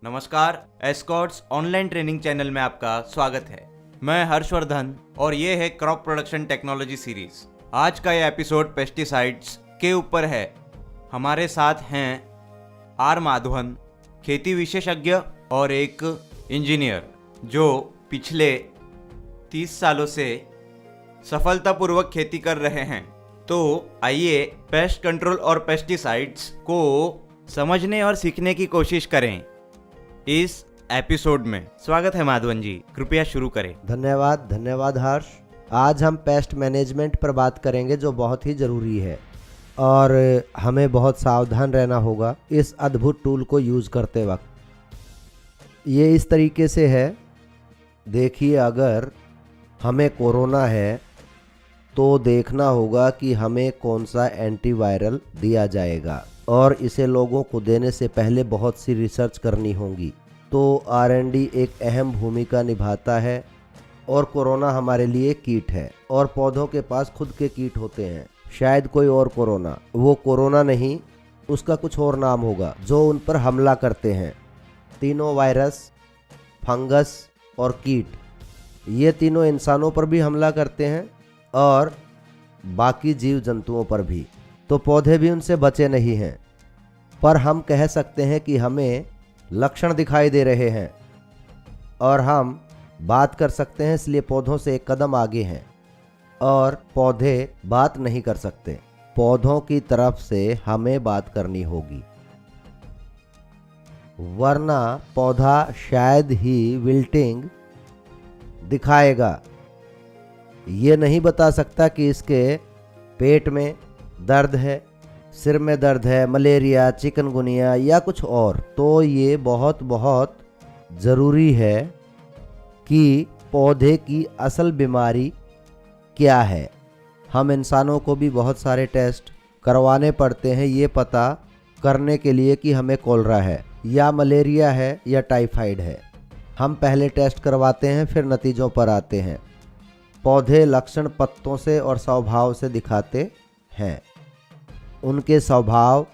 नमस्कार, Escorts online training channel में आपका स्वागत है। मैं हर्षवर्धन और ये है क्रॉप प्रोडक्शन टेक्नोलॉजी सीरीज। आज का ये एपिसोड पेस्टिसाइड्स के ऊपर है। हमारे साथ हैं आर माधवन, खेती विशेषज्ञ और एक इंजीनियर जो पिछले 30 सालों से सफलतापूर्वक खेती कर रहे हैं। तो आइए पेस्ट कंट्रोल और पेस्टिसाइड्स को समझने और सीखने की कोशिश करें। इस एपिसोड में स्वागत है माधवन जी, कृपया शुरू करें। धन्यवाद हर्ष। आज हम पेस्ट मैनेजमेंट पर बात करेंगे जो बहुत ही ज़रूरी है और हमें बहुत सावधान रहना होगा इस अद्भुत टूल को यूज़ करते वक्त। ये इस तरीके से है, देखिए अगर हमें कोरोना है तो देखना होगा कि हमें कौन सा एंटीवायरल दिया जाएगा और इसे लोगों को देने से पहले बहुत सी रिसर्च करनी होगी। तो R&D एक अहम भूमिका निभाता है और कोरोना हमारे लिए कीट है और पौधों के पास खुद के कीट होते हैं। शायद कोई और कोरोना, वो कोरोना नहीं, उसका कुछ और नाम होगा जो उन पर हमला करते हैं। तीनों वायरस, फंगस और कीट, ये तीनों इंसानों पर भी हमला करते हैं और बाकी जीव जंतुओं पर भी। तो पौधे भी उनसे बचे नहीं हैं, पर हम कह सकते हैं कि हमें लक्षण दिखाई दे रहे हैं और हम बात कर सकते हैं, इसलिए पौधों से एक कदम आगे हैं और पौधे बात नहीं कर सकते। पौधों की तरफ से हमें बात करनी होगी, वरना पौधा शायद ही विल्टिंग दिखाएगा। ये नहीं बता सकता कि इसके पेट में दर्द है, सिर में दर्द है, मलेरिया, चिकनगुनिया या कुछ और। तो ये बहुत ज़रूरी है कि पौधे की असल बीमारी क्या है। हम इंसानों को भी बहुत सारे टेस्ट करवाने पड़ते हैं ये पता करने के लिए कि हमें कोलरा है या मलेरिया है या टाइफाइड है। हम पहले टेस्ट करवाते हैं, फिर नतीजों पर आते हैं। पौधे लक्षण पत्तों से और स्वभाव से दिखाते हैं। उनके स्वभाव,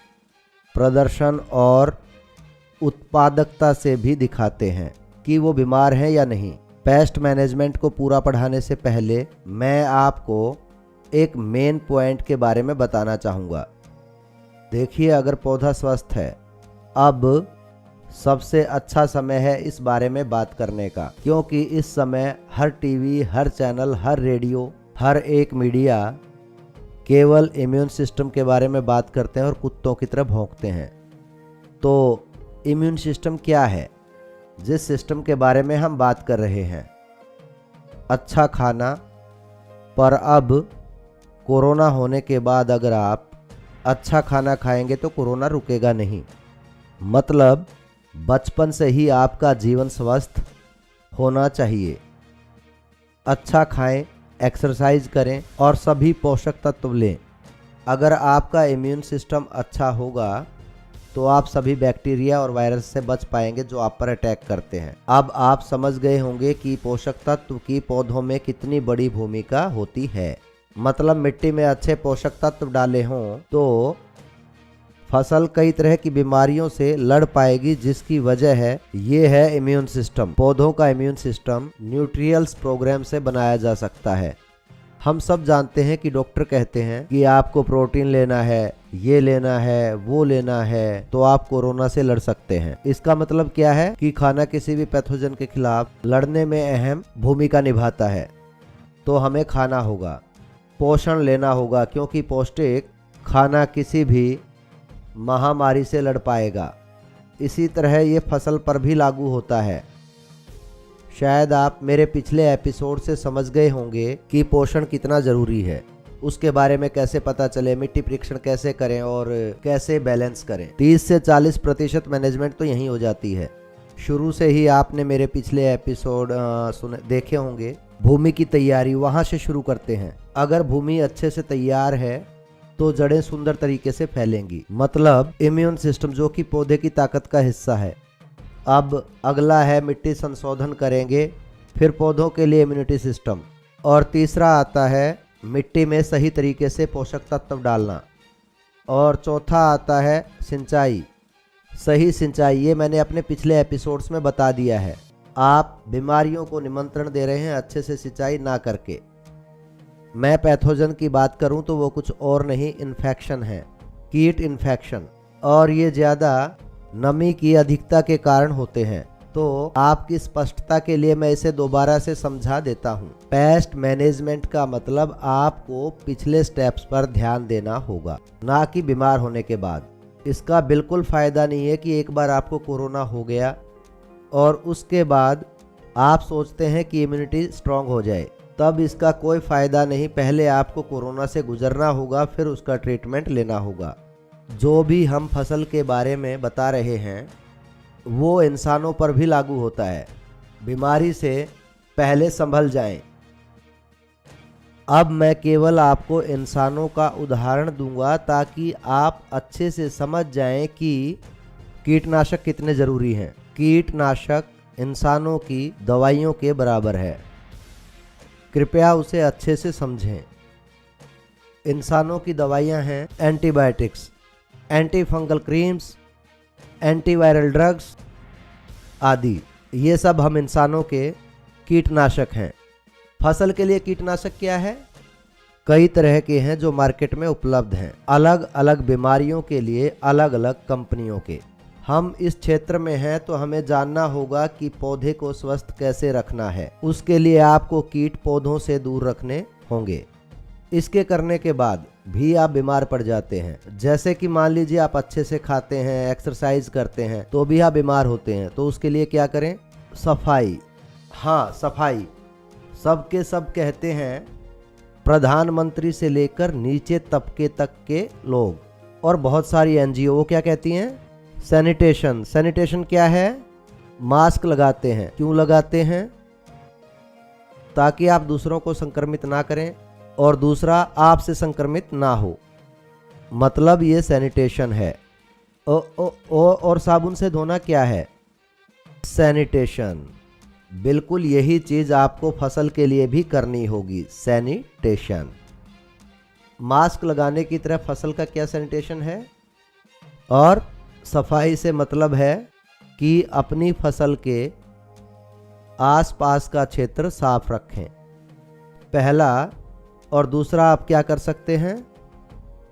प्रदर्शन और उत्पादकता से भी दिखाते हैं कि वो बीमार हैं या नहीं। पेस्ट मैनेजमेंट को पूरा पढ़ाने से पहले मैं आपको एक मेन पॉइंट के बारे में बताना चाहूँगा। देखिए, अगर पौधा स्वस्थ है, अब सबसे अच्छा समय है इस बारे में बात करने का, क्योंकि इस समय हर टीवी, हर चैनल, हर रेडियो, हर एक मीडिया केवल इम्यून सिस्टम के बारे में बात करते हैं और कुत्तों की तरह भौंकते हैं। तो इम्यून सिस्टम क्या है? जिस सिस्टम के बारे में हम बात कर रहे हैं, अच्छा खाना। पर अब कोरोना होने के बाद अगर आप अच्छा खाना खाएंगे तो कोरोना रुकेगा नहीं। मतलब बचपन से ही आपका जीवन स्वस्थ होना चाहिए। अच्छा खाएं, एक्सरसाइज करें और सभी पोषक तत्व लें। अगर आपका इम्यून सिस्टम अच्छा होगा तो आप सभी बैक्टीरिया और वायरस से बच पाएंगे जो आप पर अटैक करते हैं। अब आप समझ गए होंगे कि पोषक तत्व की पौधों में कितनी बड़ी भूमिका होती है। मतलब मिट्टी में अच्छे पोषक तत्व डाले हों तो फसल कई तरह की बीमारियों से लड़ पाएगी, जिसकी वजह है ये है इम्यून सिस्टम। पौधों का इम्यून सिस्टम न्यूट्रियल्स प्रोग्राम से बनाया जा सकता है। हम सब जानते हैं कि डॉक्टर कहते हैं कि आपको प्रोटीन लेना है, ये लेना है, वो लेना है, तो आप कोरोना से लड़ सकते हैं। इसका मतलब क्या है कि खाना किसी भी पैथोजन के खिलाफ लड़ने में अहम भूमिका निभाता है। तो हमें खाना होगा, पोषण लेना होगा, क्योंकि पौष्टिक खाना किसी भी महामारी से लड़ पाएगा। इसी तरह ये फसल पर भी लागू होता है। शायद आप मेरे पिछले एपिसोड से समझ गए होंगे कि पोषण कितना ज़रूरी है, उसके बारे में कैसे पता चले, मिट्टी परीक्षण कैसे करें और कैसे बैलेंस करें। 30 से 40% मैनेजमेंट तो यहीं हो जाती है। शुरू से ही आपने मेरे पिछले एपिसोड देखे होंगे। भूमि की तैयारी, वहाँ से शुरू करते हैं। अगर भूमि अच्छे से तैयार है तो जड़ें सुंदर तरीके से फैलेंगी। मतलब इम्यून सिस्टम जो कि पौधे की ताकत का हिस्सा है। अब अगला है मिट्टी संशोधन करेंगे, फिर पौधों के लिए इम्यूनिटी सिस्टम, और तीसरा आता है मिट्टी में सही तरीके से पोषक तत्व डालना, और चौथा आता है सिंचाई, सही सिंचाई, ये मैंने अपने पिछले एपिसोड्स में बता दिया है। आप बीमारियों को निमंत्रण दे रहे हैं अच्छे से सिंचाई ना करके। मैं पैथोजन की बात करूं तो वो कुछ और नहीं, इन्फेक्शन है, कीट इन्फेक्शन, और ये ज़्यादा नमी की अधिकता के कारण होते हैं। तो आपकी स्पष्टता के लिए मैं इसे दोबारा से समझा देता हूँ। पेस्ट मैनेजमेंट का मतलब आपको पिछले स्टेप्स पर ध्यान देना होगा, ना कि बीमार होने के बाद। इसका बिल्कुल फ़ायदा नहीं है कि एक बार आपको कोरोना हो गया और उसके बाद आप सोचते हैं कि इम्यूनिटी स्ट्रांग हो जाए, तब इसका कोई फ़ायदा नहीं। पहले आपको कोरोना से गुजरना होगा, फिर उसका ट्रीटमेंट लेना होगा। जो भी हम फसल के बारे में बता रहे हैं वो इंसानों पर भी लागू होता है। बीमारी से पहले संभल जाएं। अब मैं केवल आपको इंसानों का उदाहरण दूंगा ताकि आप अच्छे से समझ जाएं कि कीटनाशक कितने ज़रूरी हैं। कीटनाशक इंसानों की दवाइयों के बराबर है, कृपया उसे अच्छे से समझें। इंसानों की दवाइयां हैं antibiotics, anti fungal creams, antiviral drugs आदि। ये सब हम इंसानों के कीटनाशक हैं। फसल के लिए कीटनाशक क्या है? कई तरह के हैं जो मार्केट में उपलब्ध हैं, अलग अलग बीमारियों के लिए अलग अलग कंपनियों के। हम इस क्षेत्र में हैं तो हमें जानना होगा कि पौधे को स्वस्थ कैसे रखना है। उसके लिए आपको कीट पौधों से दूर रखने होंगे। इसके करने के बाद भी आप बीमार पड़ जाते हैं। जैसे कि मान लीजिए आप अच्छे से खाते हैं, एक्सरसाइज करते हैं, तो भी आप बीमार होते हैं। तो उसके लिए क्या करें? सफाई। हाँ, सफाई। सबके सब कहते हैं, प्रधानमंत्री से लेकर नीचे तबके तक के लोग, और बहुत सारी एनजीओ वो क्या कहती हैं? सैनिटेशन। सैनिटेशन क्या है? मास्क लगाते हैं। क्यों लगाते हैं? ताकि आप दूसरों को संक्रमित ना करें और दूसरा आपसे संक्रमित ना हो, मतलब ये सैनिटेशन है। और साबुन से धोना क्या है? सैनिटेशन। बिल्कुल यही चीज़ आपको फसल के लिए भी करनी होगी, सैनिटेशन। मास्क लगाने की तरह फसल का क्या सैनिटेशन है? और सफाई से मतलब है कि अपनी फसल के आसपास का क्षेत्र साफ रखें, पहला। और दूसरा आप क्या कर सकते हैं?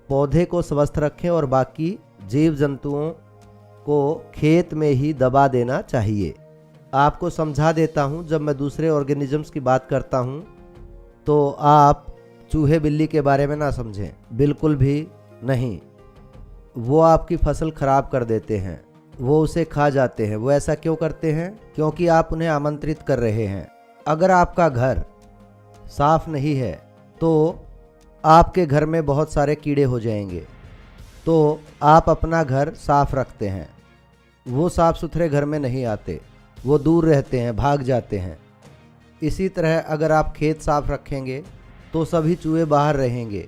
पौधे को स्वस्थ रखें और बाकी जीव जंतुओं को खेत में ही दबा देना चाहिए। आपको समझा देता हूं, जब मैं दूसरे ऑर्गेनिजम्स की बात करता हूं तो आप चूहे बिल्ली के बारे में ना समझें, बिल्कुल भी नहीं। वो आपकी फसल खराब कर देते हैं, वो उसे खा जाते हैं। वो ऐसा क्यों करते हैं? क्योंकि आप उन्हें आमंत्रित कर रहे हैं। अगर आपका घर साफ नहीं है तो आपके घर में बहुत सारे कीड़े हो जाएंगे। तो आप अपना घर साफ रखते हैं, वो साफ सुथरे घर में नहीं आते, वो दूर रहते हैं, भाग जाते हैं। इसी तरह अगर आप खेत साफ रखेंगे तो सभी चूहे बाहर रहेंगे,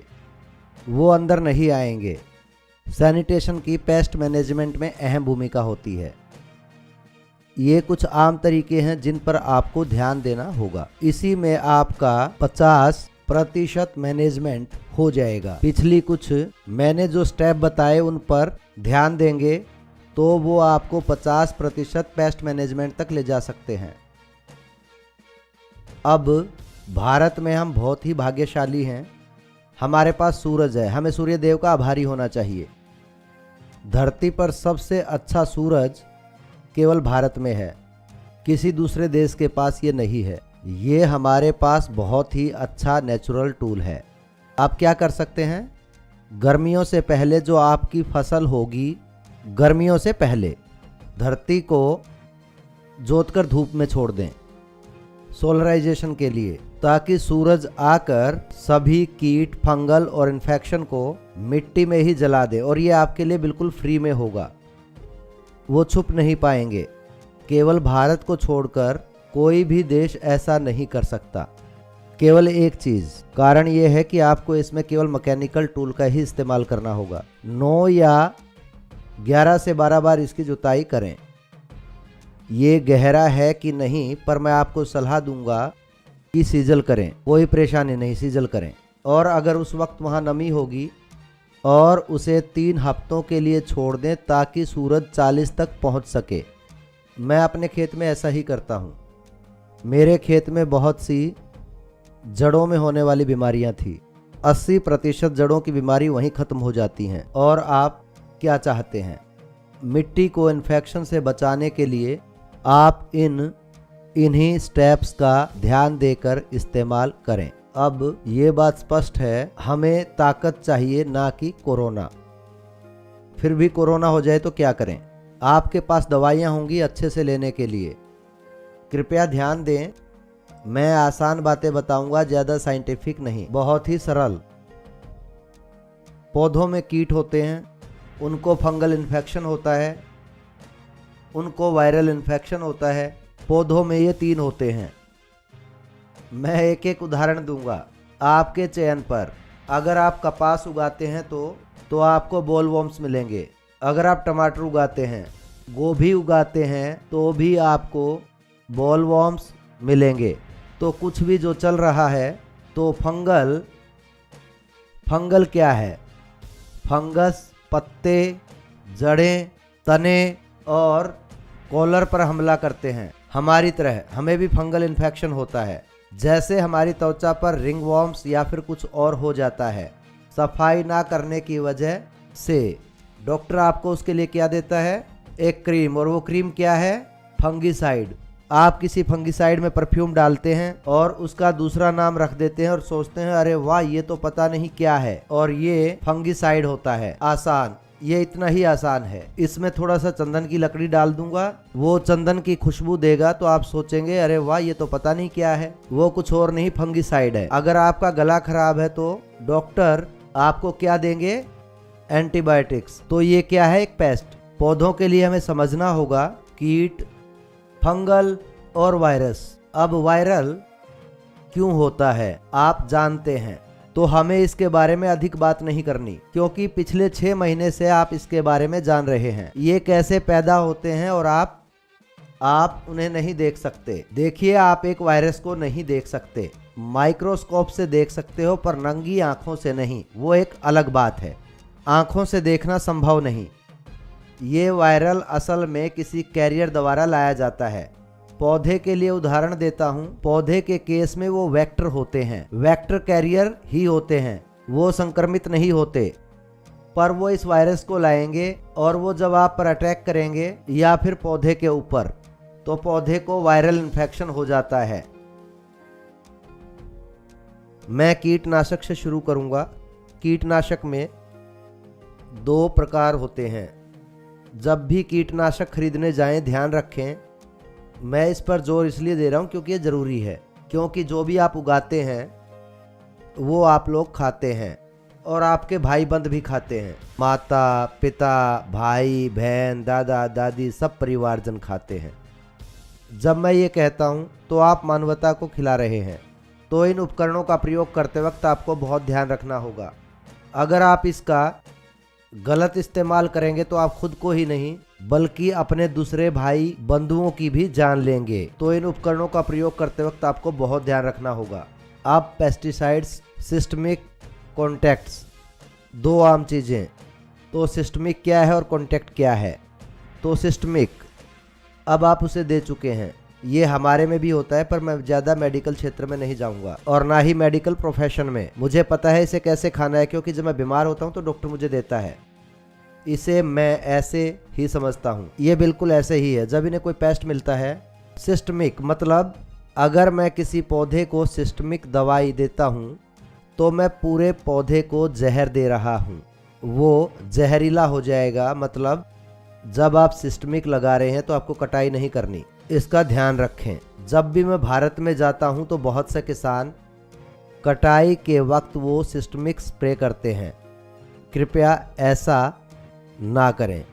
वो अंदर नहीं आएंगे। सैनिटेशन की पेस्ट मैनेजमेंट में अहम भूमिका होती है। ये कुछ आम तरीके हैं जिन पर आपको ध्यान देना होगा। इसी में आपका 50% मैनेजमेंट हो जाएगा। पिछली कुछ मैंने जो स्टेप बताए उन पर ध्यान देंगे तो वो आपको 50% पेस्ट मैनेजमेंट तक ले जा सकते हैं। अब भारत में हम बहुत ही भाग्यशाली हैं, हमारे पास सूरज है। हमें सूर्य देव का आभारी होना चाहिए। धरती पर सबसे अच्छा सूरज केवल भारत में है, किसी दूसरे देश के पास ये नहीं है। ये हमारे पास बहुत ही अच्छा नेचुरल टूल है। आप क्या कर सकते हैं? गर्मियों से पहले जो आपकी फसल होगी, गर्मियों से पहले धरती को जोतकर धूप में छोड़ दें सोलराइजेशन के लिए, ताकि सूरज आकर सभी कीट, फंगल और इन्फेक्शन को मिट्टी में ही जला दे। और ये आपके लिए बिल्कुल फ्री में होगा, वो छुप नहीं पाएंगे। केवल भारत को छोड़कर कोई भी देश ऐसा नहीं कर सकता। केवल एक चीज़, कारण ये है कि आपको इसमें केवल मैकेनिकल टूल का ही इस्तेमाल करना होगा। 9 या 11 से 12 बार इसकी जुताई करें। ये गहरा है कि नहीं, पर मैं आपको सलाह दूंगा कि सीजल करें, कोई परेशानी नहीं, सीजल करें। और अगर उस वक्त वहाँ नमी होगी और उसे 3 हफ्तों के लिए छोड़ दें ताकि सूरज 40 तक पहुंच सके। मैं अपने खेत में ऐसा ही करता हूं। मेरे खेत में बहुत सी जड़ों में होने वाली बीमारियां थी। 80% जड़ों की बीमारी वहीं ख़त्म हो जाती हैं। और आप क्या चाहते हैं? मिट्टी को इन्फेक्शन से बचाने के लिए आप इन्हीं स्टेप्स का ध्यान देकर इस्तेमाल करें। अब ये बात स्पष्ट है, हमें ताकत चाहिए ना कि कोरोना। फिर भी कोरोना हो जाए तो क्या करें? आपके पास दवाइयाँ होंगी अच्छे से लेने के लिए। कृपया ध्यान दें, मैं आसान बातें बताऊंगा, ज़्यादा साइंटिफिक नहीं, बहुत ही सरल। पौधों में कीट होते हैं, उनको फंगल इन्फेक्शन होता है, उनको वायरल इन्फेक्शन होता है। पौधों में ये 3 होते हैं। मैं एक एक उदाहरण दूंगा आपके चयन पर। अगर आप कपास उगाते हैं तो आपको बोलवॉर्म्स मिलेंगे। अगर आप टमाटर उगाते हैं, गोभी उगाते हैं तो भी आपको बोलवॉर्म्स मिलेंगे। तो कुछ भी जो चल रहा है तो फंगल क्या है? फंगस पत्ते, जड़ें, तने और कॉलर पर हमला करते हैं। हमारी तरह हमें भी फंगल इन्फेक्शन होता है, जैसे हमारी त्वचा पर रिंगवॉर्म्स या फिर कुछ और हो जाता है सफाई ना करने की वजह से। डॉक्टर आपको उसके लिए क्या देता है? एक क्रीम। और वो क्रीम क्या है? फंगिसाइड। आप किसी फंगिसाइड में परफ्यूम डालते हैं और उसका दूसरा नाम रख देते हैं और सोचते हैं अरे वाह, ये तो पता नहीं क्या है, और ये फंगिसाइड होता है। आसान, ये इतना ही आसान है। इसमें थोड़ा सा चंदन की लकड़ी डाल दूंगा, वो चंदन की खुशबू देगा तो आप सोचेंगे अरे वाह, ये तो पता नहीं क्या है। वो कुछ और नहीं, फंगिसाइड है। अगर आपका गला खराब है तो डॉक्टर आपको क्या देंगे? एंटीबायोटिक्स। तो ये क्या है? एक पेस्ट। पौधों के लिए हमें समझना होगा कीट, फंगल और वायरस। अब वायरल क्यों होता है आप जानते हैं, तो हमें इसके बारे में अधिक बात नहीं करनी, क्योंकि पिछले 6 महीने से आप इसके बारे में जान रहे हैं। ये कैसे पैदा होते हैं और आप उन्हें नहीं देख सकते। देखिए, आप एक वायरस को नहीं देख सकते, माइक्रोस्कोप से देख सकते हो पर नंगी आंखों से नहीं। वो एक अलग बात है। आंखों से देखना संभव नहीं। ये वायरल असल में किसी कैरियर द्वारा लाया जाता है। पौधे के लिए उदाहरण देता हूं। पौधे के केस में वो वेक्टर होते हैं, वेक्टर कैरियर ही होते हैं, वो संक्रमित नहीं होते। पर वो इस वायरस को लाएंगे और वो जब आप पर अटैक करेंगे या फिर पौधे के ऊपर, तो पौधे को वायरल इन्फेक्शन हो जाता है। मैं कीटनाशक से शुरू करूंगा। कीटनाशक में 2 प्रकार होते हैं। जब भी कीटनाशक खरीदने जाएं ध्यान रखें, मैं इस पर जोर इसलिए दे रहा हूं क्योंकि ये ज़रूरी है। क्योंकि जो भी आप उगाते हैं वो आप लोग खाते हैं और आपके भाई बंद भी खाते हैं। माता पिता, भाई बहन, दादा दादी, सब परिवारजन खाते हैं। जब मैं ये कहता हूँ तो आप मानवता को खिला रहे हैं। तो इन उपकरणों का प्रयोग करते वक्त आपको बहुत ध्यान रखना होगा। अगर आप इसका गलत इस्तेमाल करेंगे तो आप खुद को ही नहीं बल्कि अपने दूसरे भाई बंधुओं की भी जान लेंगे। तो इन उपकरणों का प्रयोग करते वक्त आपको बहुत ध्यान रखना होगा। अब पेस्टिसाइड्स, सिस्टमिक, कॉन्टैक्ट्स, 2 आम चीज़ें। तो सिस्टमिक क्या है और कॉन्टैक्ट क्या है? तो सिस्टमिक अब आप उसे दे चुके हैं। ये हमारे में भी होता है, पर मैं ज़्यादा मेडिकल क्षेत्र में नहीं जाऊंगा और ना ही मेडिकल प्रोफेशन में। मुझे पता है इसे कैसे खाना है, क्योंकि जब मैं बीमार होता हूं तो डॉक्टर मुझे देता है। इसे मैं ऐसे ही समझता हूं, ये बिल्कुल ऐसे ही है। जब इन्हें कोई पेस्ट मिलता है, सिस्टमिक मतलब अगर मैं किसी पौधे को सिस्टमिक दवाई देता हूं तो मैं पूरे पौधे को जहर दे रहा हूं। वो जहरीला हो जाएगा। मतलब जब आप सिस्टमिक लगा रहे हैं तो आपको कटाई नहीं करनी, इसका ध्यान रखें। जब भी मैं भारत में जाता हूं तो बहुत से किसान कटाई के वक्त वो सिस्टमिक स्प्रे करते हैं। कृपया ऐसा ना करें।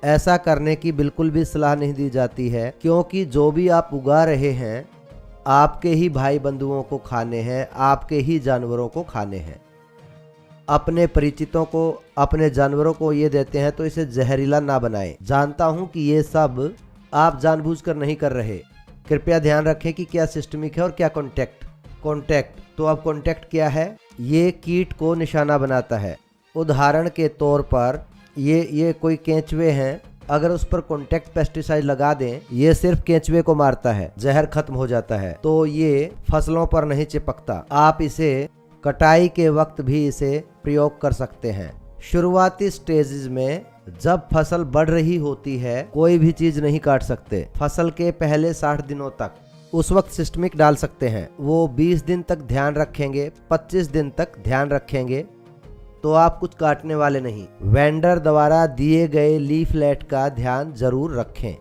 ऐसा करने की बिल्कुल भी सलाह नहीं दी जाती है, क्योंकि जो भी आप उगा रहे हैं आपके ही भाई बंधुओं को खाने हैं, आपके ही जानवरों को खाने हैं। अपने परिचितों को, अपने जानवरों को ये देते हैं तो इसे जहरीला ना बनाएं। जानता हूं कि ये सब आप जानबूझकर नहीं कर रहे। कृपया ध्यान रखें कि क्या सिस्टमिक है और क्या कॉन्टैक्ट। तो अब कॉन्टैक्ट क्या है? ये कीट को निशाना बनाता है। उदाहरण के तौर पर ये कोई केंचुए हैं, अगर उस पर कॉन्टैक्ट पेस्टिसाइड लगा दें, ये सिर्फ केंचुए को मारता है, जहर खत्म हो जाता है, तो ये फसलों पर नहीं चिपकता। आप इसे कटाई के वक्त भी इसे प्रयोग कर सकते हैं। शुरुआती स्टेजेस में जब फसल बढ़ रही होती है, कोई भी चीज नहीं काट सकते। फसल के पहले 60 दिनों तक उस वक्त सिस्टमिक डाल सकते हैं। वो 20 दिन तक ध्यान रखेंगे, 25 दिन तक ध्यान रखेंगे, तो आप कुछ काटने वाले नहीं। वेंडर द्वारा दिए गए लीफलेट का ध्यान जरूर रखें।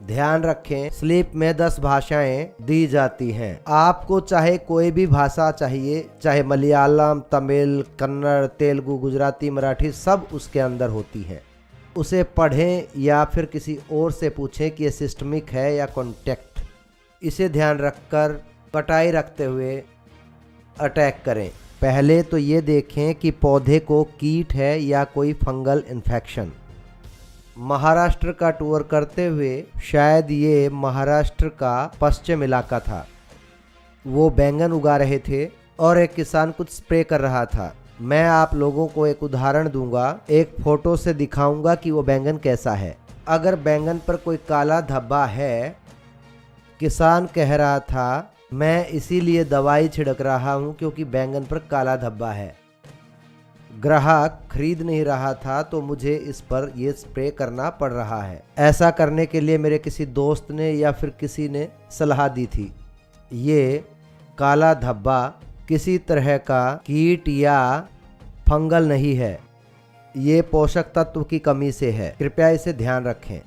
ध्यान रखें, स्लिप में 10 भाषाएं दी जाती हैं। आपको चाहे कोई भी भाषा चाहिए, चाहे मलयालम, तमिल, कन्नड़, तेलुगु, गुजराती, मराठी, सब उसके अंदर होती हैं। उसे पढ़ें या फिर किसी और से पूछें कि ये सिस्टमिक है या कॉन्टैक्ट। इसे ध्यान रखकर कटाई रखते हुए अटैक करें। पहले तो ये देखें कि पौधे को कीट है या कोई फंगल इन्फेक्शन। महाराष्ट्र का टूर करते हुए, शायद ये महाराष्ट्र का पश्चिम इलाका था, वो बैंगन उगा रहे थे और एक किसान कुछ स्प्रे कर रहा था। मैं आप लोगों को एक उदाहरण दूंगा, एक फोटो से दिखाऊंगा कि वो बैंगन कैसा है। अगर बैंगन पर कोई काला धब्बा है, किसान कह रहा था मैं इसीलिए दवाई छिड़क रहा हूं क्योंकि बैंगन पर काला धब्बा है। ग्राहक खरीद नहीं रहा था तो मुझे इस पर यह स्प्रे करना पड़ रहा है। ऐसा करने के लिए मेरे किसी दोस्त ने या फिर किसी ने सलाह दी थी। ये काला धब्बा किसी तरह का कीट या फंगल नहीं है, ये पोषक तत्व की कमी से है। कृपया इसे ध्यान रखें।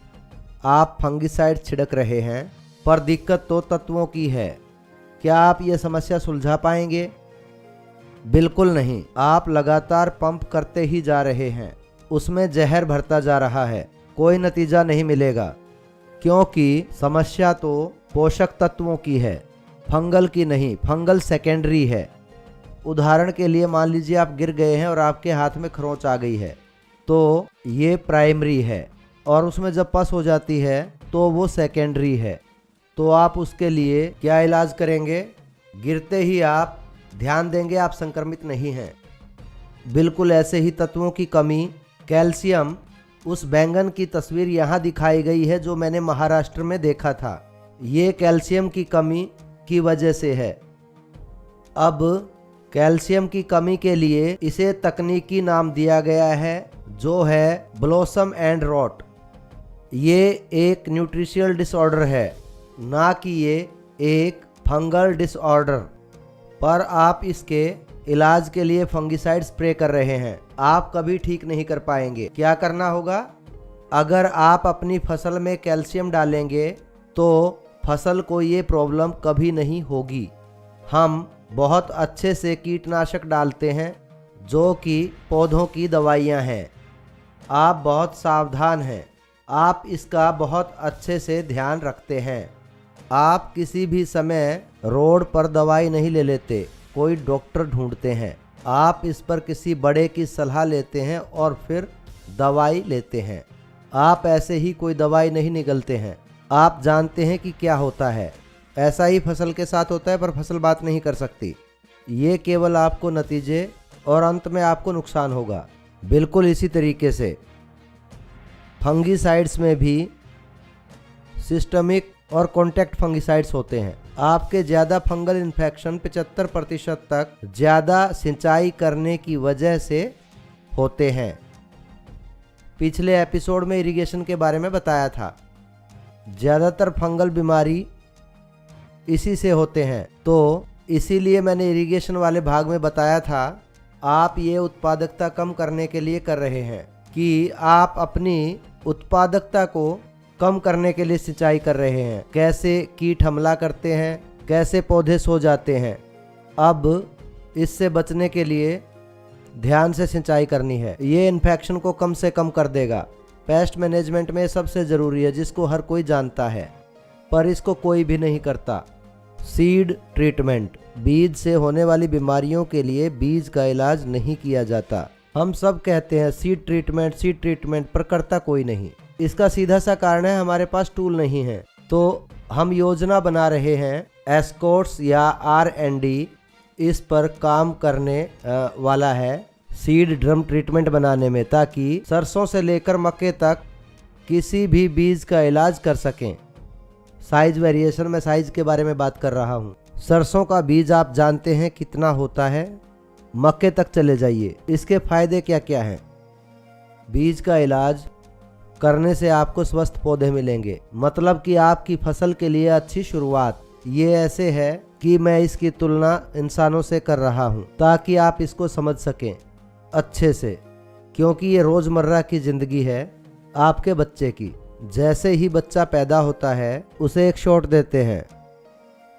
आप फंगिसाइड छिड़क रहे हैं पर दिक्कत तो तत्वों की है। क्या आप ये समस्या सुलझा पाएंगे? बिल्कुल नहीं। आप लगातार पंप करते ही जा रहे हैं, उसमें जहर भरता जा रहा है, कोई नतीजा नहीं मिलेगा, क्योंकि समस्या तो पोषक तत्वों की है, फंगल की नहीं। फंगल सेकेंडरी है। उदाहरण के लिए मान लीजिए आप गिर गए हैं और आपके हाथ में खरोंच आ गई है, तो ये प्राइमरी है, और उसमें जब पस हो जाती है तो वो सेकेंडरी है। तो आप उसके लिए क्या इलाज करेंगे? गिरते ही आप ध्यान देंगे आप संक्रमित नहीं हैं। बिल्कुल ऐसे ही तत्वों की कमी, कैल्शियम, उस बैंगन की तस्वीर यहाँ दिखाई गई है जो मैंने महाराष्ट्र में देखा था। ये कैल्शियम की कमी की वजह से है। अब कैल्शियम की कमी के लिए इसे तकनीकी नाम दिया गया है जो है ब्लॉसम एंड रॉट। ये एक न्यूट्रिशनल डिसऑर्डर है, ना कि ये एक फंगल डिसऑर्डर। पर आप इसके इलाज के लिए फंगिसाइड स्प्रे कर रहे हैं। आप कभी ठीक नहीं कर पाएंगे। क्या करना होगा? अगर आप अपनी फसल में कैल्शियम डालेंगे तो फसल को ये प्रॉब्लम कभी नहीं होगी। हम बहुत अच्छे से कीटनाशक डालते हैं जो कि पौधों की दवाइयाँ हैं। आप बहुत सावधान हैं, आप इसका बहुत अच्छे से ध्यान रखते हैं। आप किसी भी समय रोड पर दवाई नहीं ले लेते, कोई डॉक्टर ढूंढते हैं। आप इस पर किसी बड़े की सलाह लेते हैं और फिर दवाई लेते हैं। आप ऐसे ही कोई दवाई नहीं निगलते हैं। आप जानते हैं कि क्या होता है। ऐसा ही फसल के साथ होता है, पर फसल बात नहीं कर सकती। ये केवल आपको नतीजे और अंत में आपको नुकसान होगा। बिल्कुल इसी तरीके से फंगिसाइड्स में भी सिस्टमिक और कॉन्टैक्ट फंगिसाइड्स होते हैं। आपके ज़्यादा फंगल इन्फेक्शन 75% तक ज़्यादा सिंचाई करने की वजह से होते हैं। पिछले एपिसोड में इरिगेशन के बारे में बताया था। ज़्यादातर फंगल बीमारी इसी से होते हैं, तो इसीलिए मैंने इरिगेशन वाले भाग में बताया था आप ये उत्पादकता कम करने के लिए कर रहे हैं कि आप अपनी उत्पादकता को कम करने के लिए सिंचाई कर रहे हैं। कैसे कीट हमला करते हैं, कैसे पौधे सो जाते हैं। अब इससे बचने के लिए ध्यान से सिंचाई करनी है। ये इन्फेक्शन को कम से कम कर देगा। पेस्ट मैनेजमेंट में सबसे ज़रूरी है, जिसको हर कोई जानता है पर इसको कोई भी नहीं करता, सीड ट्रीटमेंट। बीज से होने वाली बीमारियों के लिए बीज का इलाज नहीं किया जाता। हम सब कहते हैं सीड ट्रीटमेंट, पर करता कोई नहीं। इसका सीधा सा कारण है हमारे पास टूल नहीं है। तो हम योजना बना रहे हैं, एस्कॉर्ट्स या R&D इस पर काम करने वाला है। सीड ड्रम ट्रीटमेंट बनाने में, ताकि सरसों से लेकर मक्के तक किसी भी बीज का इलाज कर सकें। साइज वेरिएशन में साइज के बारे में बात कर रहा हूँ। सरसों का बीज आप जानते हैं कितना होता है। मक्के तक चले जाइए, इसके फायदे क्या क्या हैं। बीज का इलाज करने से आपको स्वस्थ पौधे मिलेंगे, मतलब कि आपकी फसल के लिए अच्छी शुरुआत। ये ऐसे है कि मैं इसकी तुलना इंसानों से कर रहा हूँ ताकि आप इसको समझ सकें अच्छे से, क्योंकि ये रोज़मर्रा की ज़िंदगी है आपके बच्चे की। जैसे ही बच्चा पैदा होता है उसे एक शॉट देते हैं,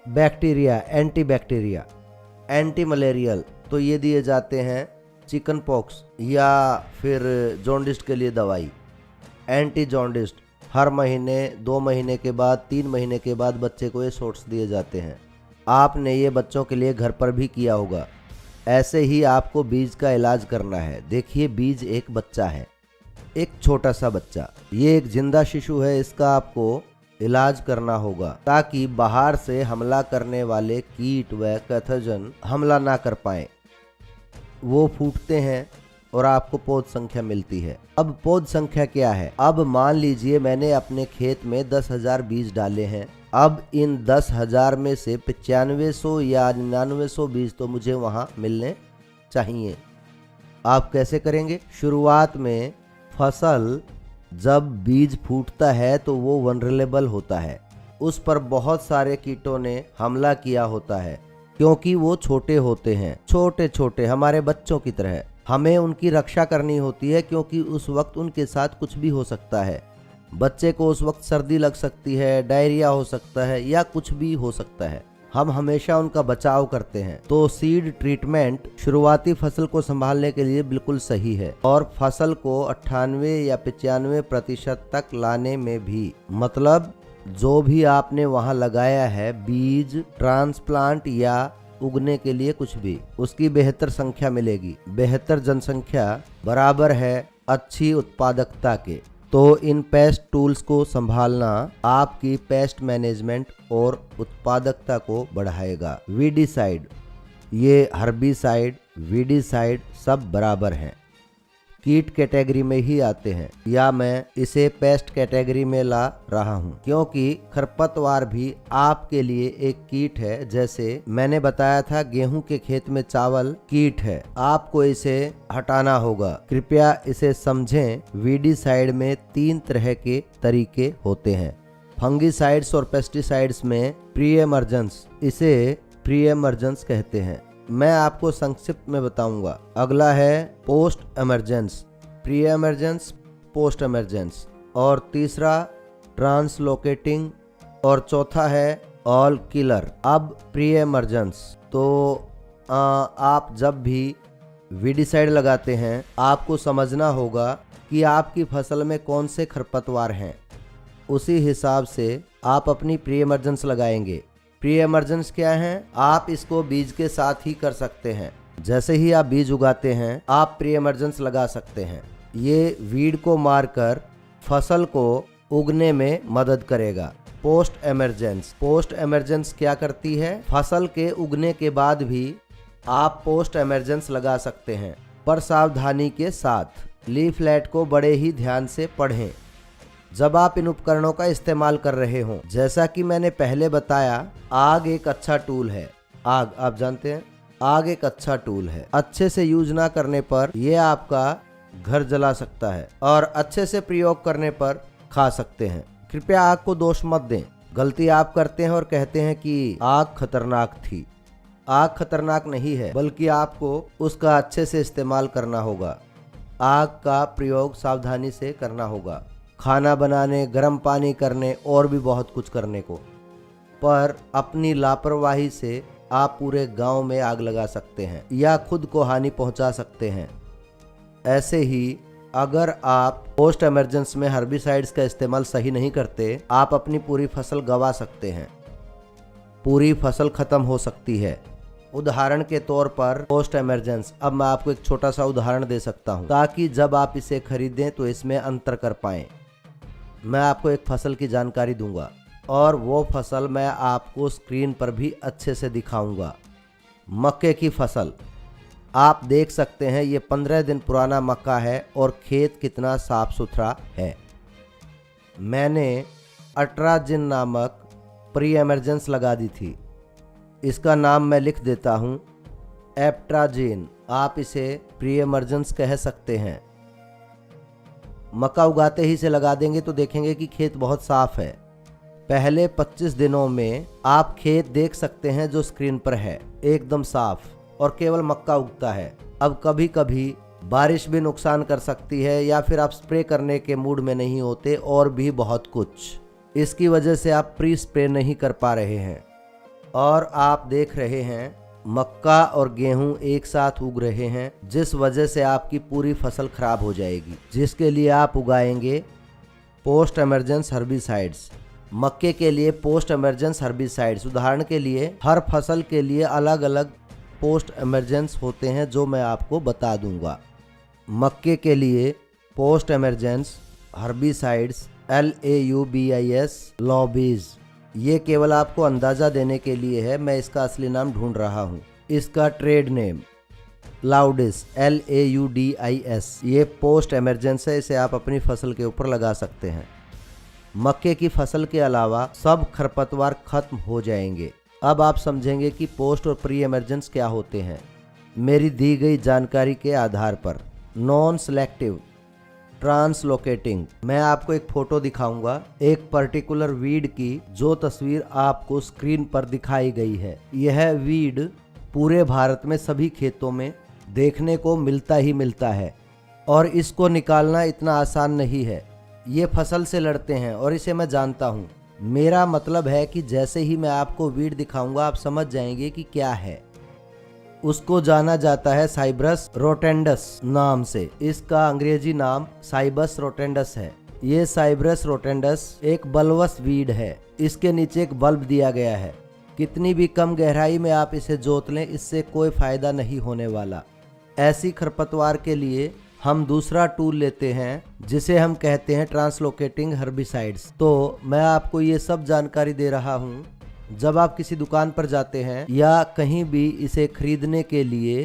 bacteria, anti bacteria, anti malarial, तो ये दिए जाते हैं चिकन पॉक्स या फिर जॉन्डिस के लिए दवाई, एंटी जॉन्डिस। हर महीने, 2 महीने के बाद, 3 महीने के बाद बच्चे को ये शॉट्स दिए जाते हैं। आपने ये बच्चों के लिए घर पर भी किया होगा। ऐसे ही आपको बीज का इलाज करना है। देखिए, बीज एक बच्चा है, एक छोटा सा बच्चा, ये एक जिंदा शिशु है। इसका आपको इलाज करना होगा ताकि बाहर से हमला करने वाले कीट व पैथोजन हमला ना कर पाए। वो फूटते हैं और आपको पौध संख्या मिलती है। अब पौध संख्या क्या है? अब मान लीजिए मैंने अपने खेत में 10,000 बीज डाले हैं। अब इन 10,000 में से 9500 या 9900 बीज तो मुझे वहाँ मिलने चाहिए। आप कैसे करेंगे? शुरुआत में फसल जब बीज फूटता है तो वो वनरेबल होता है, उस पर बहुत सारे कीटों ने हमला किया होता है, क्योंकि वो छोटे होते हैं, छोटे छोटे हमारे बच्चों की तरह। हमें उनकी रक्षा करनी होती है, क्योंकि उस वक्त उनके साथ कुछ भी हो सकता है। बच्चे को उस वक्त सर्दी लग सकती है, डायरिया हो सकता है या कुछ भी हो सकता है। हम हमेशा उनका बचाव करते हैं। तो सीड ट्रीटमेंट शुरुआती फसल को संभालने के लिए बिल्कुल सही है, और फसल को 98 या 95% तक लाने में भी, मतलब जो भी आपने वहां लगाया है बीज, ट्रांसप्लांट या उगने के लिए कुछ भी, उसकी बेहतर संख्या मिलेगी। बेहतर जनसंख्या बराबर है अच्छी उत्पादकता के। तो इन पेस्ट टूल्स को संभालना आपकी पेस्ट मैनेजमेंट और उत्पादकता को बढ़ाएगा। वीडीसाइड, ये हर्बिसाइड, वीडीसाइड सब बराबर हैं, कीट कैटेगरी में ही आते हैं, या मैं इसे पेस्ट कैटेगरी में ला रहा हूं, क्योंकि खरपतवार भी आपके लिए एक कीट है। जैसे मैंने बताया था गेहूं के खेत में चावल कीट है, आपको इसे हटाना होगा। कृपया इसे समझें। वीडीसाइड में 3 तरह के तरीके होते हैं। फंगीसाइड्स और पेस्टिसाइड्स में प्री एमर्जेंस, इसे प्री एमर्जेंस कहते हैं। मैं आपको संक्षिप्त में बताऊंगा। अगला है post emergence, pre emergence, post emergence, और तीसरा ट्रांसलोकेटिंग, और चौथा है ऑल किलर। अब प्री एमरजेंस, तो आप जब भी वीडीसाइड लगाते हैं आपको समझना होगा कि आपकी फसल में कौन से खरपतवार हैं। उसी हिसाब से आप अपनी प्री एमरजेंस लगाएंगे। प्री एमरजेंस क्या है? आप इसको बीज के साथ ही कर सकते हैं। जैसे ही आप बीज उगाते हैं आप प्री एमरजेंस लगा सकते हैं। ये वीड को मारकर फसल को उगने में मदद करेगा। पोस्ट एमरजेंस, पोस्ट एमरजेंस क्या करती है? फसल के उगने के बाद भी आप पोस्ट एमरजेंस लगा सकते हैं, पर सावधानी के साथ। लीफलेट को बड़े ही ध्यान से पढ़ें जब आप इन उपकरणों का इस्तेमाल कर रहे हों। जैसा कि मैंने पहले बताया, आग एक अच्छा टूल है। आग, आप जानते हैं, आग एक अच्छा टूल है। अच्छे से यूज ना करने पर यह आपका घर जला सकता है, और अच्छे से प्रयोग करने पर खा सकते हैं। कृपया आग को दोष मत दें। गलती आप करते हैं और कहते हैं कि आग खतरनाक थी। आग खतरनाक नहीं है, बल्कि आपको उसका अच्छे से इस्तेमाल करना होगा। आग का प्रयोग सावधानी से करना होगा, खाना बनाने, गर्म पानी करने और भी बहुत कुछ करने को। पर अपनी लापरवाही से आप पूरे गांव में आग लगा सकते हैं या खुद को हानि पहुंचा सकते हैं। ऐसे ही अगर आप पोस्ट इमरजेंस में हर्बिसाइड्स का इस्तेमाल सही नहीं करते, आप अपनी पूरी फसल गंवा सकते हैं। पूरी फसल खत्म हो सकती है। उदाहरण के तौर पर पोस्ट इमरजेंस, अब मैं आपको एक छोटा सा उदाहरण दे सकता हूं ताकि जब आप इसे खरीदें तो इसमें अंतर कर पाएं। मैं आपको एक फसल की जानकारी दूंगा और वो फसल मैं आपको स्क्रीन पर भी अच्छे से दिखाऊंगा। मक्के की फसल, आप देख सकते हैं ये 15 दिन पुराना मक्का है और खेत कितना साफ सुथरा है। मैंने अट्राजिन नामक प्री एमरजेंस लगा दी थी। इसका नाम मैं लिख देता हूँ, एप्ट्राजिन। आप इसे प्री एमरजेंस कह सकते हैं। मक्का उगाते ही से लगा देंगे तो देखेंगे कि खेत बहुत साफ है। पहले 25 दिनों में आप खेत देख सकते हैं जो स्क्रीन पर है, एकदम साफ और केवल मक्का उगता है। अब कभी कभी बारिश भी नुकसान कर सकती है या फिर आप स्प्रे करने के मूड में नहीं होते और भी बहुत कुछ। इसकी वजह से आप प्री स्प्रे नहीं कर पा रहे हैं और आप देख रहे हैं मक्का और गेहूं एक साथ उग रहे हैं, जिस वजह से आपकी पूरी फसल खराब हो जाएगी, जिसके लिए आप उगाएंगे पोस्ट एमरजेंस हर्बिसाइड्स। मक्के के लिए पोस्ट एमरजेंस हर्बिसाइड्स, उदाहरण के लिए हर फसल के लिए अलग अलग पोस्ट एमरजेंस होते हैं जो मैं आपको बता दूंगा। मक्के के लिए post emergence herbicides LAUBIS lobbies, ये केवल आपको अंदाज़ा देने के लिए है, मैं इसका असली नाम ढूंढ रहा हूँ। इसका ट्रेड नेम लाउडिस LAUDIS, ये पोस्ट एमरजेंस है, इसे आप अपनी फसल के ऊपर लगा सकते हैं। मक्के की फसल के अलावा सब खरपतवार खत्म हो जाएंगे। अब आप समझेंगे कि पोस्ट और प्री एमरजेंस क्या होते हैं। मेरी दी गई जानकारी के आधार पर नॉन सेलेक्टिव ट्रांसलोकेटिंग, मैं आपको एक फोटो दिखाऊंगा एक पर्टिकुलर वीड की, जो तस्वीर आपको स्क्रीन पर दिखाई गई है। यह वीड पूरे भारत में सभी खेतों में देखने को मिलता ही मिलता है और इसको निकालना इतना आसान नहीं है। ये फसल से लड़ते हैं और इसे मैं जानता हूँ। मेरा मतलब है कि जैसे ही मैं आपको वीड दिखाऊंगा आप समझ जाएंगे कि क्या है। उसको जाना जाता है साइब्रस रोटेंडस नाम से। इसका अंग्रेजी नाम साइबस रोटेंडस है। ये साइब्रस रोटेंडस एक बल्बस वीड है। इसके नीचे एक बल्ब दिया गया है। कितनी भी कम गहराई में आप इसे जोत लें, इससे कोई फायदा नहीं होने वाला। ऐसी खरपतवार के लिए हम दूसरा टूल लेते हैं जिसे हम कहते हैं ट्रांसलोकेटिंग हर्बिसाइड्स। तो मैं आपको ये सब जानकारी दे रहा हूँ। जब आप किसी दुकान पर जाते हैं या कहीं भी इसे खरीदने के लिए,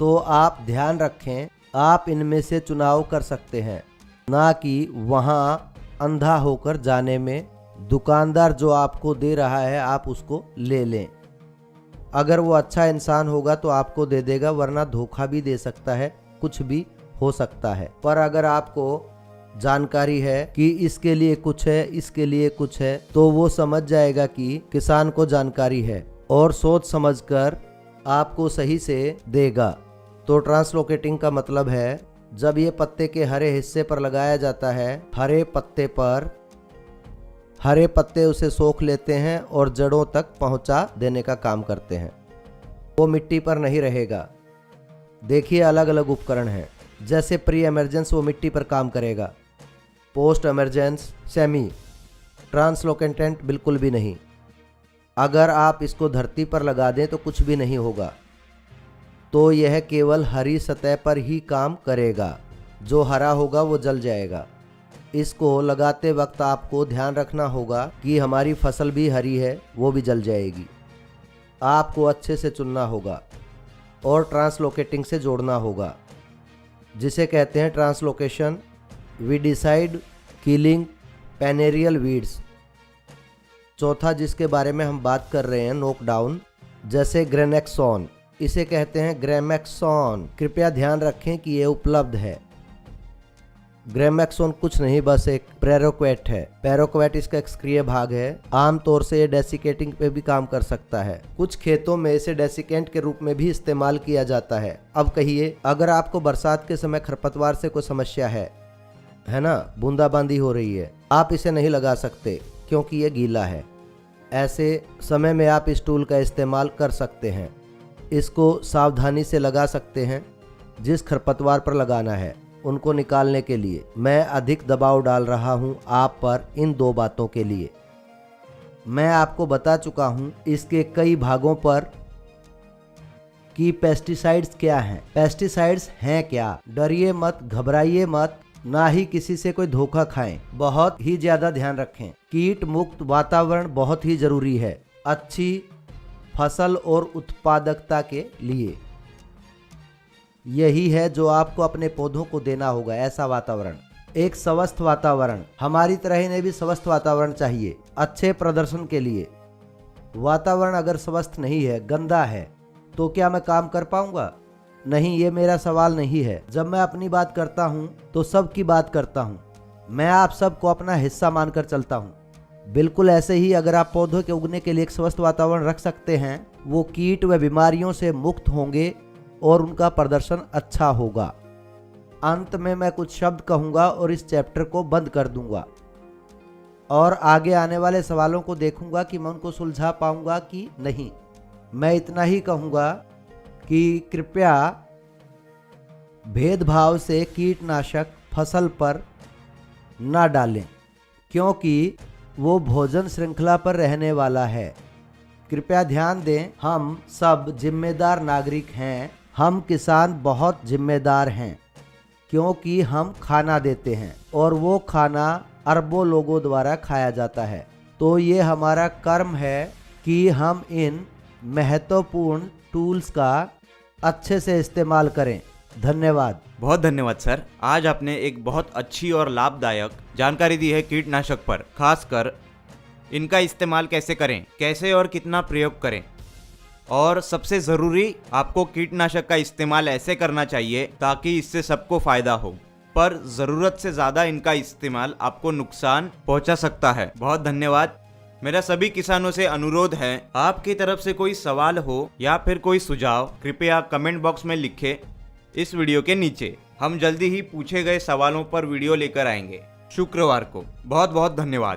तो आप ध्यान रखें आप इनमें से चुनाव कर सकते हैं, ना कि वहाँ अंधा होकर जाने में दुकानदार जो आपको दे रहा है आप उसको ले लें। अगर वो अच्छा इंसान होगा तो आपको दे देगा, वरना धोखा भी दे सकता है, कुछ भी हो सकता है। पर अगर आपको जानकारी है कि इसके लिए कुछ है, इसके लिए कुछ है, तो वो समझ जाएगा कि किसान को जानकारी है और सोच समझकर आपको सही से देगा। तो ट्रांसलोकेटिंग का मतलब है जब ये पत्ते के हरे हिस्से पर लगाया जाता है, हरे पत्ते पर, हरे पत्ते उसे सोख लेते हैं और जड़ों तक पहुंचा देने का काम करते हैं। वो मिट्टी पर नहीं रहेगा। देखिए अलग अलग उपकरण हैं। जैसे प्री एमरजेंस वो मिट्टी पर काम करेगा, पोस्ट एमरजेंस सेमी ट्रांसलोकेटेंट बिल्कुल भी नहीं। अगर आप इसको धरती पर लगा दें तो कुछ भी नहीं होगा। तो यह केवल हरी सतह पर ही काम करेगा। जो हरा होगा वो जल जाएगा। इसको लगाते वक्त आपको ध्यान रखना होगा कि हमारी फसल भी हरी है, वो भी जल जाएगी। आपको अच्छे से चुनना होगा और ट्रांसलोकेटिंग से जोड़ना होगा, जिसे कहते हैं ट्रांसलोकेशन, वीडिसाइड, किलिंग पेनेरियल वीड्स। चौथा जिसके बारे में हम बात कर रहे हैं नोकडाउन, जैसे ग्रेनेक्सॉन, इसे कहते हैं ग्रेमेक्सॉन। कृपया ध्यान रखें कि ये उपलब्ध है। ग्रेमेक्सॉन कुछ नहीं, बस एक पैरोक्वेट है। पैरोक्वेट इसका एक्सक्रिय भाग है। आमतौर से ये डेसिकेटिंग पे भी काम कर सकता है। कुछ खेतों में इसे डेसिकेंट के रूप में भी इस्तेमाल किया जाता है। अब कहिए, अगर आपको बरसात के समय खरपतवार से कोई समस्या है ना, बूंदाबांदी हो रही है, आप इसे नहीं लगा सकते क्योंकि ये गीला है। ऐसे समय में आप इस टूल का इस्तेमाल कर सकते हैं। इसको सावधानी से लगा सकते हैं। जिस खरपतवार पर लगाना है उनको निकालने के लिए मैं अधिक दबाव डाल रहा हूं आप पर इन दो बातों के लिए। मैं आपको बता चुका हूं इसके कई भागों पर कि पेस्टिसाइड्स क्या हैं। पेस्टिसाइड्स हैं क्या? डरिए मत, घबराइए मत, ना ही किसी से कोई धोखा खाएं। बहुत ही ज्यादा ध्यान रखें। कीट मुक्त वातावरण बहुत ही जरूरी है अच्छी फसल और उत्पादकता के लिए। यही है जो आपको अपने पौधों को देना होगा, ऐसा वातावरण, एक स्वस्थ वातावरण। हमारी तरह इन्हें भी स्वस्थ वातावरण चाहिए अच्छे प्रदर्शन के लिए। वातावरण अगर स्वस्थ नहीं है, गंदा है, तो क्या मैं काम कर पाऊंगा? नहीं, ये मेरा सवाल नहीं है। जब मैं अपनी बात करता हूँ तो सबकी बात करता हूँ। मैं आप सबको अपना हिस्सा मानकर चलता हूँ। बिल्कुल ऐसे ही अगर आप पौधों के उगने के लिए एक स्वस्थ वातावरण रख सकते हैं, वो कीट व बीमारियों से मुक्त होंगे और उनका प्रदर्शन अच्छा होगा। अंत में मैं कुछ शब्द कहूँगा और इस चैप्टर को बंद कर दूंगा और आगे आने वाले सवालों को देखूंगा कि मैं उनको सुलझा पाऊंगा कि नहीं। मैं इतना ही कहूँगा कि कृपया भेदभाव से कीटनाशक फसल पर न डालें, क्योंकि वो भोजन श्रृंखला पर रहने वाला है। कृपया ध्यान दें, हम सब जिम्मेदार नागरिक हैं। हम किसान बहुत जिम्मेदार हैं, क्योंकि हम खाना देते हैं और वो खाना अरबों लोगों द्वारा खाया जाता है। तो ये हमारा कर्म है कि हम इन महत्वपूर्ण टूल्स का अच्छे से इस्तेमाल करें। धन्यवाद। बहुत धन्यवाद सर। आज आपने एक बहुत अच्छी और लाभदायक जानकारी दी है कीटनाशक पर, खासकर इनका इस्तेमाल कैसे करें, कैसे और कितना प्रयोग करें, और सबसे ज़रूरी आपको कीटनाशक का इस्तेमाल ऐसे करना चाहिए ताकि इससे सबको फ़ायदा हो, पर ज़रूरत से ज़्यादा इनका इस्तेमाल आपको नुकसान पहुंचा सकता है। बहुत धन्यवाद। मेरा सभी किसानों से अनुरोध है, आपकी तरफ से कोई सवाल हो या फिर कोई सुझाव, कृपया कमेंट बॉक्स में लिखें इस वीडियो के नीचे। हम जल्दी ही पूछे गए सवालों पर वीडियो लेकर आएंगे शुक्रवार को। बहुत बहुत धन्यवाद।